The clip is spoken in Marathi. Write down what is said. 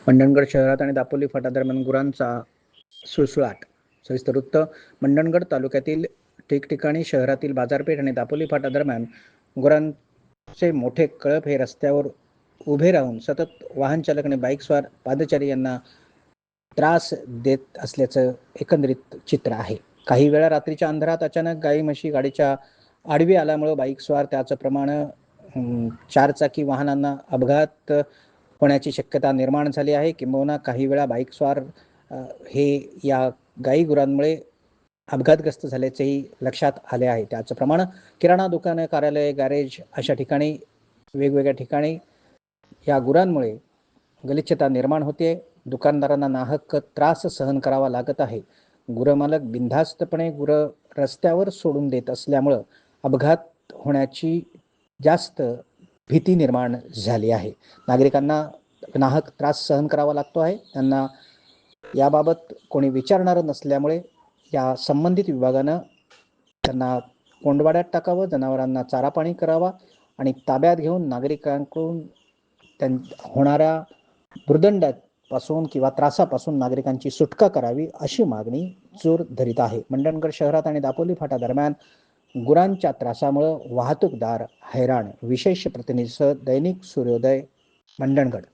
मंडणगड शहरात आणि दापोली फाटादरम्यान गुरांचा सुळसुळाट. सविस्तर वृत्त. मंडणगड तालुक्यातील ठिकठिकाणी शहरातील बाजारपेठ आणि दापोली फाटादरम्यान गुरांचे मोठे कळप हे रस्त्यावर उभे राहून सतत वाहन चालक आणि बाईकस्वार पादचारी यांना त्रास देत असल्याचं एकंदरीत चित्र आहे. काही वेळा रात्रीच्या अंधारात अचानक गाई म्हशी गाडीच्या आडवी आल्यामुळे बाईकस्वार त्याचप्रमाणे चारचाकी वाहनांना अपघात होण्याची शक्यता निर्माण झाली आहे. किंबहुना काही वेळा बाईकस्वार हे या गाई गुरांमुळे अपघातग्रस्त झाल्याचेही लक्षात आले आहे. त्याचप्रमाणे किराणा दुकानं, कार्यालय, गॅरेज अशा ठिकाणी वेगवेगळ्या ठिकाणी या गुरांमुळे गलिच्छता निर्माण होते. दुकानदारांना नाहक त्रास सहन करावा लागत आहे. गुरमालक बिनधास्तपणे गुरं रस्त्यावर सोडून देत असल्यामुळं अपघात होण्याची जास्त भीती निर्माण झाली आहे. नागरिकांना नाहक त्रास सहन करावा लागतो आहे. त्यांना याबाबत कोणी विचारणारं नसल्यामुळे या संबंधित विभागानं त्यांना कोंडवाड्यात टाकावं, जनावरांना चारा पाणी करावा आणि ताब्यात घेऊन नागरिकांकडून होणाऱ्या भुर्दंडापासून किंवा त्रासापासून नागरिकांची सुटका करावी अशी मागणी जोर धरीत आहे. मंडणगड शहरात आणि दापोली फाटा दरम्यान गुरांच्या त्रासामुळे वाहतूकदार हैराण. विशेष प्रतिनिधीसह दैनिक सूर्योदय, मंडणगड.